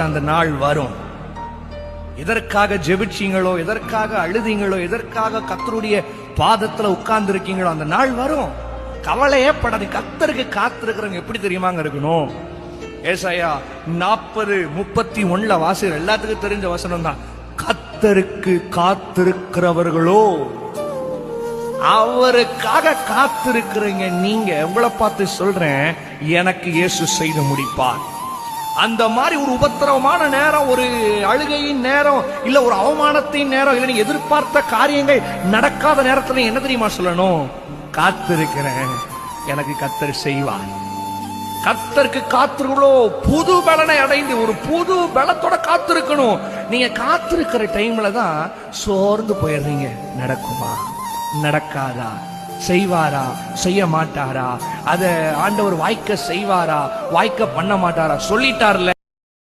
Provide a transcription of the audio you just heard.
அந்த நாள் வரும். எதற்காக ஜெபிச்சீங்களோ, எதற்காக அழுதீங்களோ, எதற்காக கர்த்தருடைய பாதத்துல உட்கார்ந்து இருக்கீங்களோ அந்த நாள் வரும். கவலையே படாது. கர்த்தருக்கு காத்திருக்கிறவங்க எப்படி தெரியுமாங்க இருக்கணும்? ஏசாயா 40:31 வாசிக்கிற எல்லாத்துக்கும் தெரிஞ்ச வசனம் தான். கர்த்தருக்கு காத்திருக்கிறவர்களோ, அவருக்காக காத்திருக்கிறீங்க நீங்க. உங்களை பார்த்து சொல்றேன், எனக்கு இயேசு செய்து முடிப்பார். அந்த மாதிரி ஒரு உபத்திரவமான நேரம், ஒரு அழுகையின் நேரம், இல்ல ஒரு அவமானத்தின் நேரம், இல்ல நீங்க எதிர்பார்த்த காரியங்கள் நடக்காத நேரத்துல என்ன தெரியுமா சொல்லணும்? காத்திருக்கிறேன், எனக்கு கர்த்தர் செய்வார். கர்த்தருக்கு காத்திருக்கிறோ புது பலனை அடைந்து ஒரு புது பலத்தோட காத்திருக்கணும். நீங்க காத்திருக்கிற டைம்ல தான் சோர்ந்து போயிடுறீங்க. நடக்குமா, நடக்காதா, செய்வாரா, செய்ய மாட்டாரா, அத ஆண்டவர் வாய்க்க செய்வாரா, வாய்க்க பண்ண மாட்டாரா, சொல்லிட்டார்ல.